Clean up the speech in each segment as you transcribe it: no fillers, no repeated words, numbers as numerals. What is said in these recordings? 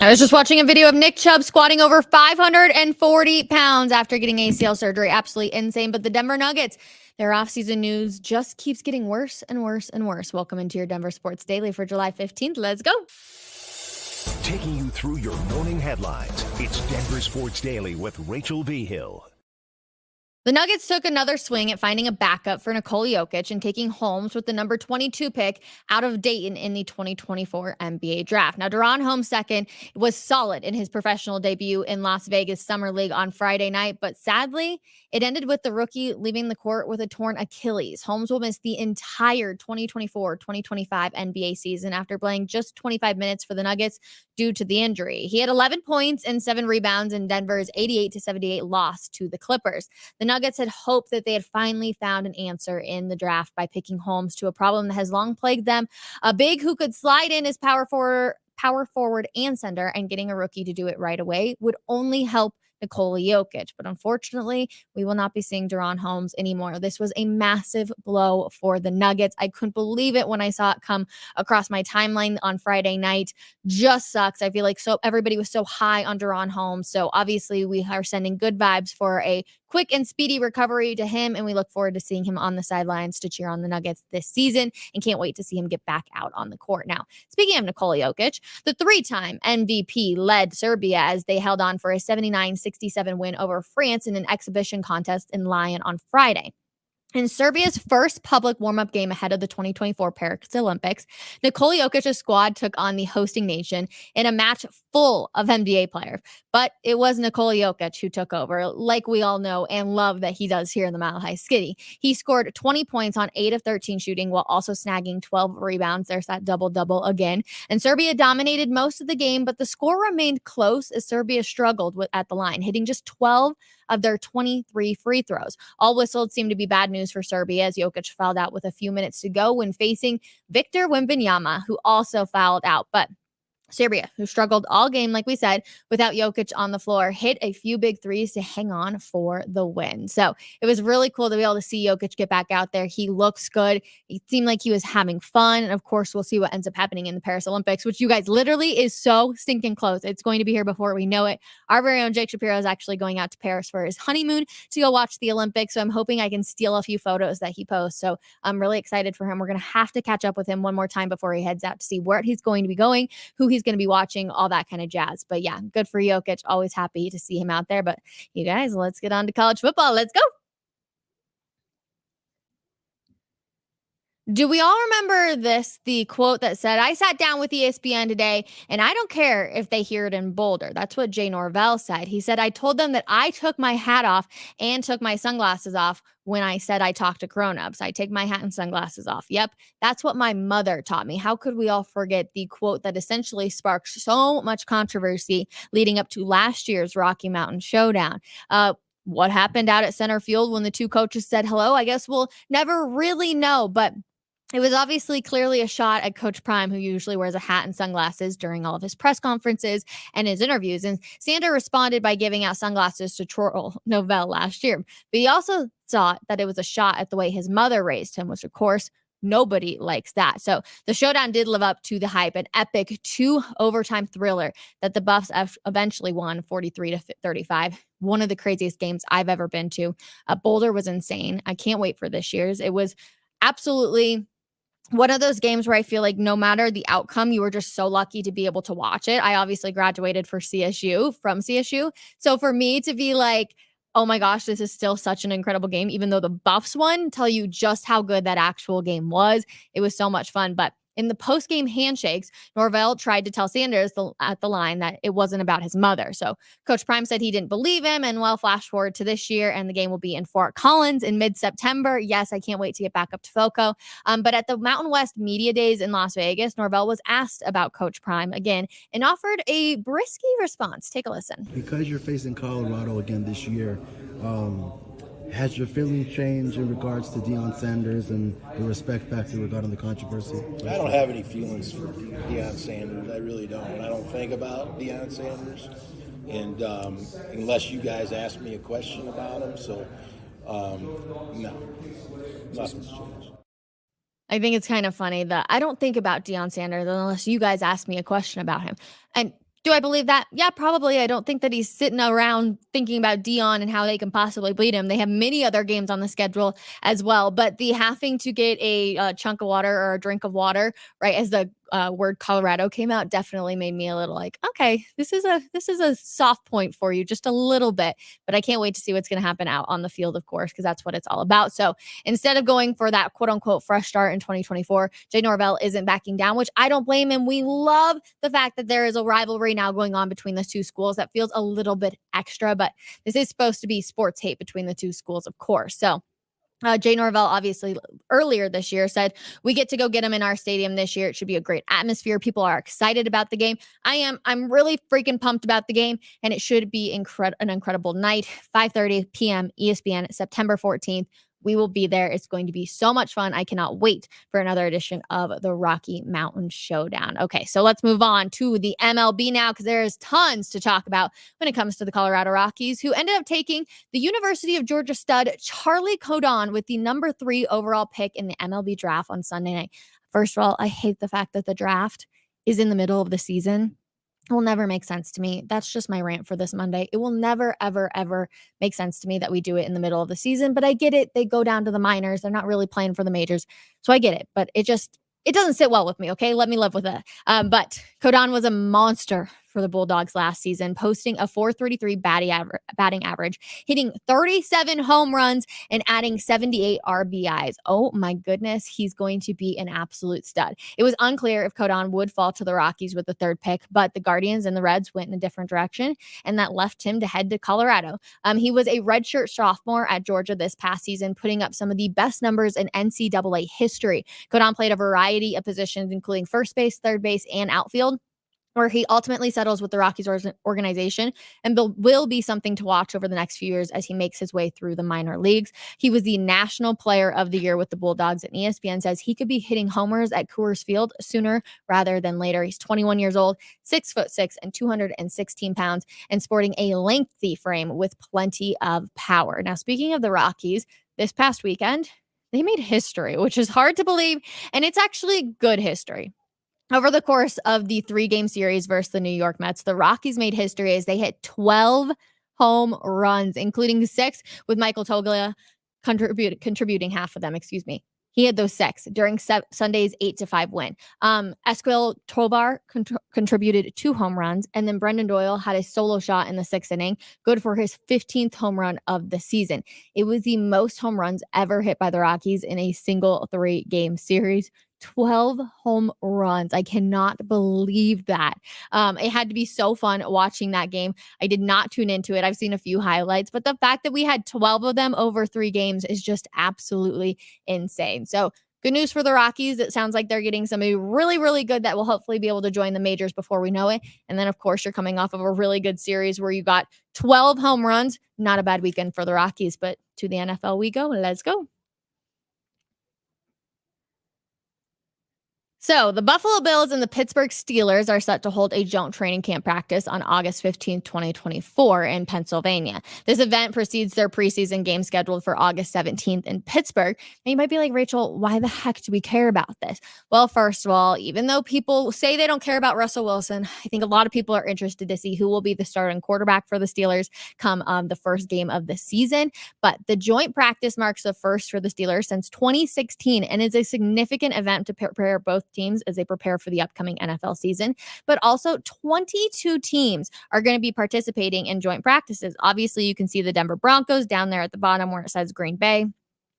I was just watching a video of Nick Chubb squatting over 540 pounds after getting ACL surgery. Absolutely insane. But the Denver Nuggets, their offseason news just keeps getting worse and worse and worse. Welcome into your Denver Sports Daily for July 15th. Let's go. Taking you through your morning headlines, it's Denver Sports Daily with Rachel V. Hill. The Nuggets took another swing at finding a backup for Nikola Jokic and taking Holmes with the number 22 pick out of Dayton in the 2024 NBA draft. Now, Daron Holmes second was solid in his professional debut in Las Vegas Summer League on Friday night, but sadly, it ended with the rookie leaving the court with a torn Achilles. Holmes will miss the entire 2024-2025 NBA season after playing just 25 minutes for the Nuggets due to the injury. He had 11 points and 7 rebounds in Denver's 88-78 loss to the Clippers. The Nuggets had hoped that they had finally found an answer in the draft by picking Holmes to a problem that has long plagued them. A big who could slide in as power forward and center, and getting a rookie to do it right away would only help Nikola Jokic. But unfortunately, we will not be seeing Daron Holmes anymore. This was a massive blow for the Nuggets. I couldn't believe it when I saw it come across my timeline on Friday night. Just sucks. I feel like everybody was so high on Daron Holmes. So obviously we are sending good vibes for a quick and speedy recovery to him, and we look forward to seeing him on the sidelines to cheer on the Nuggets this season, and can't wait to see him get back out on the court. Now, speaking of Nikola Jokic, the 3-time MVP led Serbia as they held on for a 79-67 win over France in an exhibition contest in Lyon on Friday. In Serbia's first public warm-up game ahead of the 2024 Paris Olympics, Nikola Jokic's squad took on the hosting nation in a match full of NBA players. But it was Nikola Jokic who took over, like we all know and love that he does here in the Mile High Skitty. He scored 20 points on 8 of 13 shooting while also snagging 12 rebounds. There's that double-double again. And Serbia dominated most of the game, but the score remained close as Serbia struggled at the line, hitting just 12 of their 23 free throws. All whistled seemed to be bad news for Serbia as Jokic fouled out with a few minutes to go when facing Victor Wembanyama, who also fouled out. But Serbia, who struggled all game, like we said, without Jokic on the floor, hit a few big threes to hang on for the win. So it was really cool to be able to see Jokic get back out there. He looks good. He seemed like he was having fun. And of course, we'll see what ends up happening in the Paris Olympics, which you guys literally is so stinking close. It's going to be here before we know it. Our very own Jake Shapiro is actually going out to Paris for his honeymoon to go watch the Olympics. So I'm hoping I can steal a few photos that he posts. So I'm really excited for him. We're going to have to catch up with him one more time before he heads out to see where he's going to be going, who he's going to be watching, all that kind of jazz. But yeah, good for Jokic. Always happy to see him out there. But you guys, let's get on to college football. Let's go. Do we all remember the quote that said, "I sat down with ESPN today and I don't care if they hear it in Boulder." That's what Jay Norvell said. He said, "I told them that I took my hat off and took my sunglasses off when I said I talked to grown-ups. I take my hat and sunglasses off." Yep, that's what my mother taught me. How could we all forget the quote that essentially sparked so much controversy leading up to last year's Rocky Mountain Showdown? What happened out at center field when the two coaches said hello? I guess we'll never really know, but it was obviously clearly a shot at Coach Prime, who usually wears a hat and sunglasses during all of his press conferences and his interviews. And Sander responded by giving out sunglasses to troll Novell last year. But he also thought that it was a shot at the way his mother raised him, which, of course, nobody likes that. So the Showdown did live up to the hype, an epic 2-overtime thriller that the Buffs eventually won 43-35. One of the craziest games I've ever been to. Boulder was insane. I can't wait for this year's. It was absolutely one of those games where I feel like no matter the outcome, you were just so lucky to be able to watch it. I obviously graduated from CSU. So for me to be like, oh my gosh, this is still such an incredible game, even though the Buffs won, tell you just how good that actual game was. It was so much fun. But in the post-game handshakes, Norvell tried to tell Sanders at the line that it wasn't about his mother. So Coach Prime said he didn't believe him. And well, flash forward to this year, and the game will be in Fort Collins in mid-September. Yes, I can't wait to get back up to FOCO. But at the Mountain West Media Days in Las Vegas, Norvell was asked about Coach Prime again and offered a brisky response. Take a listen. Because you're facing Colorado again this year, has your feeling changed in regards to Deion Sanders and the respect factor regarding the controversy? I don't have any feelings for Deion Sanders. I really don't. I don't think about Deion Sanders. and unless you guys ask me a question about him, so no, nothing's changed. I think it's kind of funny that I don't think about Deion Sanders unless you guys ask me a question about him. And do I believe that? Yeah, probably. I don't think that he's sitting around thinking about Deion and how they can possibly beat him. They have many other games on the schedule as well. But the having to get a chunk of water or a drink of water, right, as the word Colorado came out, definitely made me a little like, okay, this is a soft point for you, just a little bit. But I can't wait to see what's going to happen out on the field, of course, because that's what it's all about. So instead of going for that quote unquote fresh start in 2024, Jay Norvell isn't backing down, which I don't blame him. We love the fact that there is a rivalry now going on between the two schools. That feels a little bit extra, but this is supposed to be sports hate between the two schools, of course. So Jay Norvell, obviously, earlier this year said, we get to go get him in our stadium this year. It should be a great atmosphere. People are excited about the game. I am. I'm really freaking pumped about the game, and it should be an incredible night. 5:30 p.m. ESPN, September 14th. We will be there. It's going to be so much fun. I cannot wait for another edition of the Rocky Mountain Showdown. Okay, so let's move on to the MLB now, because there is tons to talk about when it comes to the Colorado Rockies, who ended up taking the University of Georgia stud Charlie Codon with the number 3 overall pick in the MLB draft on Sunday night. First of all, I hate the fact that the draft is in the middle of the season. It will never make sense to me. That's just my rant for this Monday. It will never, ever, ever make sense to me that we do it in the middle of the season, but I get it. They go down to the minors. They're not really playing for the majors. So I get it, but it doesn't sit well with me. Okay. Let me live with it. But Codon was a monster for the Bulldogs last season, posting a .433 batting average, hitting 37 home runs and adding 78 RBIs. Oh my goodness, he's going to be an absolute stud. It was unclear if Codon would fall to the Rockies with the 3rd pick, but the Guardians and the Reds went in a different direction, and that left him to head to Colorado. He was a redshirt sophomore at Georgia this past season, putting up some of the best numbers in NCAA history. Codon played a variety of positions, including first base, third base, and outfield, where he ultimately settles with the Rockies organization and will be something to watch over the next few years as he makes his way through the minor leagues. He was the National Player of the Year with the Bulldogs, and ESPN says he could be hitting homers at Coors Field sooner rather than later. He's 21 years old, 6'6" and 216 pounds, and sporting a lengthy frame with plenty of power. Now, speaking of the Rockies, this past weekend, they made history, which is hard to believe, and it's actually good history. Over the course of the 3-game series versus the New York Mets, the Rockies made history as they hit 12 home runs, including 6 with Michael Toglia contributing half of them, He had those 6 during Sunday's 8-5 win. Esquiel Tovar contributed 2 home runs, and then Brendan Doyle had a solo shot in the 6th inning, good for his 15th home run of the season. It was the most home runs ever hit by the Rockies in a single 3-game series. 12 home runs. I cannot believe that. It had to be so fun watching that game. I did not tune into it. I've seen a few highlights, but the fact that we had 12 of them over 3 games is just absolutely insane. So good news for the Rockies. It sounds like they're getting somebody really, really good that will hopefully be able to join the majors before we know it. And then, of course, you're coming off of a really good series where you got 12 home runs. Not a bad weekend for the Rockies, but to the NFL we go. Let's go. So the Buffalo Bills and the Pittsburgh Steelers are set to hold a joint training camp practice on August 15th, 2024 in Pennsylvania. This event precedes their preseason game scheduled for August 17th in Pittsburgh. And you might be like, Rachel, why the heck do we care about this? Well, first of all, even though people say they don't care about Russell Wilson, I think a lot of people are interested to see who will be the starting quarterback for the Steelers come the first game of the season. But the joint practice marks the first for the Steelers since 2016 and is a significant event to prepare both teams as they prepare for the upcoming NFL season. But also 22 teams are going to be participating in joint practices. Obviously, you can see the Denver Broncos down there at the bottom where it says Green Bay.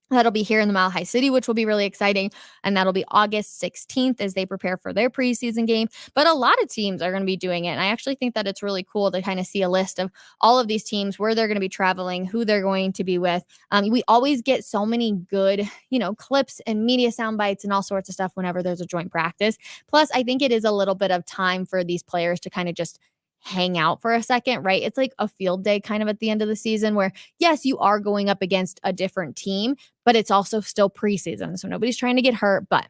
That'll be here in the Mile High City, which will be really exciting. And that'll be August 16th as they prepare for their preseason game. But a lot of teams are going to be doing it. And I actually think that it's really cool to kind of see a list of all of these teams, where they're going to be traveling, who they're going to be with. We always get so many good, clips and media sound bites and all sorts of stuff whenever there's a joint practice. Plus, I think it is a little bit of time for these players to kind of just hang out for a second, right? It's like a field day kind of at the end of the season where, yes, you are going up against a different team, but it's also still preseason. So nobody's trying to get hurt. But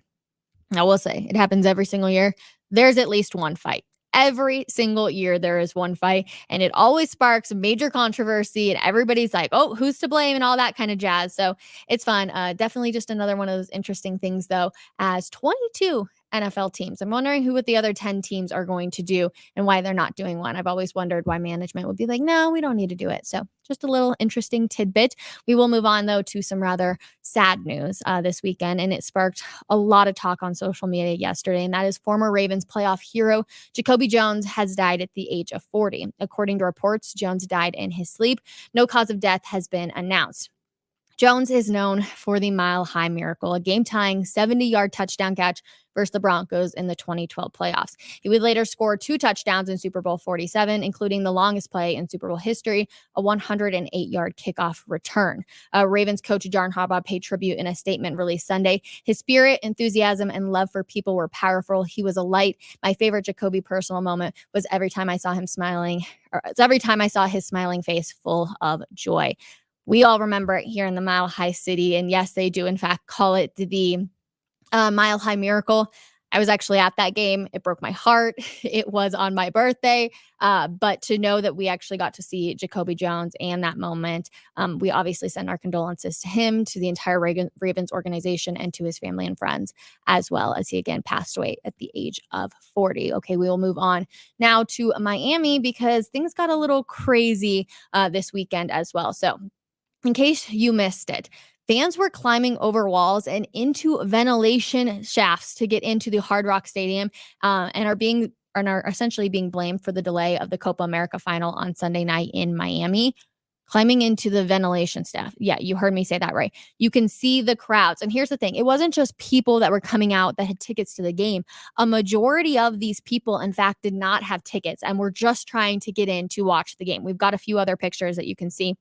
I will say it happens every single year. There's at least one fight Every single year there is one fight, and it always sparks major controversy, and everybody's like, oh, who's to blame and all that kind of jazz. So it's fun. Definitely just another one of those interesting things, though, as 22 NFL teams. I'm wondering who with the other 10 teams are going to do and why they're not doing one. I've always wondered why management would be like, no, we don't need to do it. So just a little interesting tidbit. We will move on, though, to some rather sad news this weekend, and it sparked a lot of talk on social media yesterday, and that is former Ravens playoff hero Jacoby Jones has died at the age of 40. According to reports, Jones died in his sleep. No cause of death has been announced. Jones is known for the Mile High Miracle, a game-tying 70-yard touchdown catch versus the Broncos in the 2012 playoffs. He would later score 2 touchdowns in Super Bowl 47, including the longest play in Super Bowl history, a 108-yard kickoff return. Ravens coach Daron Holmes paid tribute in a statement released Sunday. His spirit, enthusiasm, and love for people were powerful. He was a light. My favorite Jacoby personal moment was every time I saw his smiling face full of joy. We all remember it here in the Mile High City. And yes, they do, in fact, call it the Mile High Miracle. I was actually at that game. It broke my heart. It was on my birthday. But to know that we actually got to see Jacoby Jones and that moment, we obviously send our condolences to him, to the entire Ravens organization, and to his family and friends, as well as he again passed away at the age of 40. Okay, we will move on now to Miami because things got a little crazy this weekend as well. So in case you missed it, fans were climbing over walls and into ventilation shafts to get into the Hard Rock Stadium and are essentially being blamed for the delay of the Copa America final on Sunday night in Miami. Climbing into the ventilation staff. Yeah, you heard me say that right. You can see the crowds. And here's the thing. It wasn't just people that were coming out that had tickets to the game. A majority of these people, in fact, did not have tickets and were just trying to get in to watch the game. We've got a few other pictures that you can see.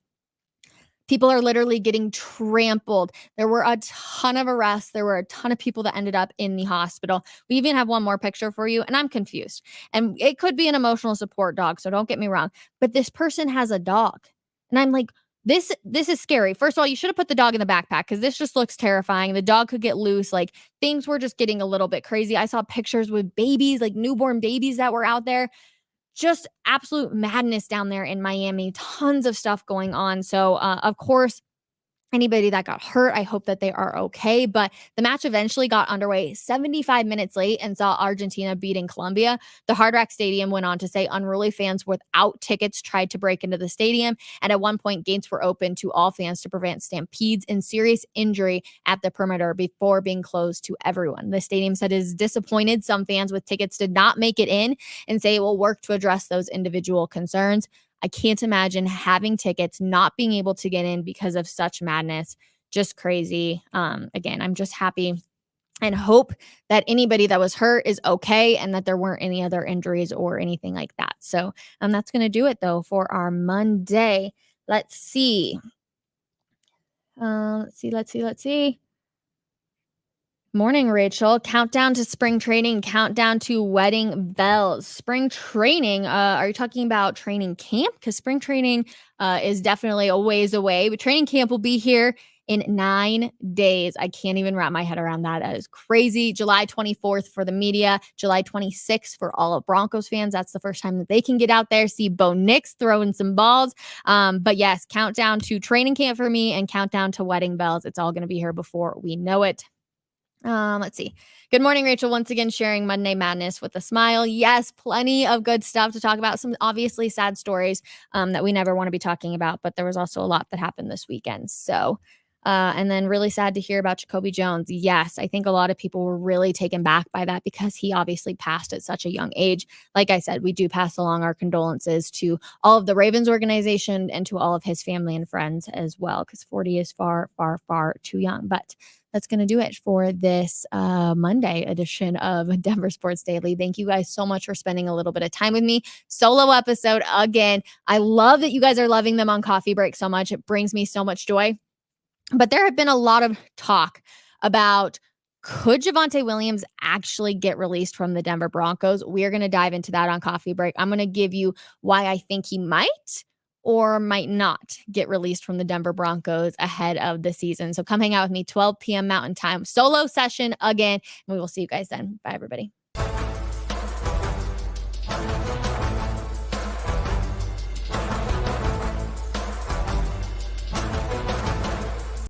People are literally getting trampled. There were a ton of arrests. There were a ton of people that ended up in the hospital. We even have one more picture for you, and I'm confused. And it could be an emotional support dog, so don't get me wrong. But this person has a dog. And I'm like, this is scary. First of all, you should have put the dog in the backpack because this just looks terrifying. The dog could get loose. Like, things were just getting a little bit crazy. I saw pictures with babies, like newborn babies that were out there. Just absolute madness down there in Miami. Tons of stuff going on. So, of course, anybody that got hurt, I hope that they are okay. But the match eventually got underway 75 minutes late and saw Argentina beating Colombia. The Hard Rock Stadium went on to say unruly fans without tickets tried to break into the stadium. And at one point, gates were open to all fans to prevent stampedes and serious injury at the perimeter before being closed to everyone. The stadium said it is disappointed some fans with tickets did not make it in and say it will work to address those individual concerns. I can't imagine having tickets, not being able to get in because of such madness. Just crazy. Again, I'm just happy and hope that anybody that was hurt is okay and that there weren't any other injuries or anything like that. So that's going to do it, though, for our Monday. Let's see. Let's see. Morning, Rachel. Countdown to spring training, countdown to wedding bells. Spring training, are you talking about training camp? Because spring training is definitely a ways away, but training camp will be here in 9 days. I can't even wrap my head around that. That is crazy. July 24th for the media, July 26th for all of Broncos fans. That's the first time that they can get out there, see Bo Nix throwing some balls. But yes, countdown to training camp for me and countdown to wedding bells. It's all going to be here before we know it. Let's see. Good morning, Rachel. Once again, sharing Monday Madness with a smile. Yes, plenty of good stuff to talk about. Some obviously sad stories that we never want to be talking about, but there was also a lot that happened this weekend. So, and then really sad to hear about Jacoby Jones. Yes, I think a lot of people were really taken back by that because he obviously passed at such a young age. Like I said, we do pass along our condolences to all of the Ravens organization and to all of his family and friends as well, because 40 is far, far, far too young. But that's going to do it for this Monday edition of Denver Sports Daily. Thank you guys so much for spending a little bit of time with me. Solo episode again. I love that you guys are loving them on Coffee Break so much. It brings me so much joy. But there have been a lot of talk about, could Javonte Williams actually get released from the Denver Broncos? We are going to dive into that on Coffee Break. I'm going to give you why I think he might or might not get released from the Denver Broncos ahead of the season. So come hang out with me, 12 p.m. Mountain Time. Solo session again, and we will see you guys then. Bye, everybody.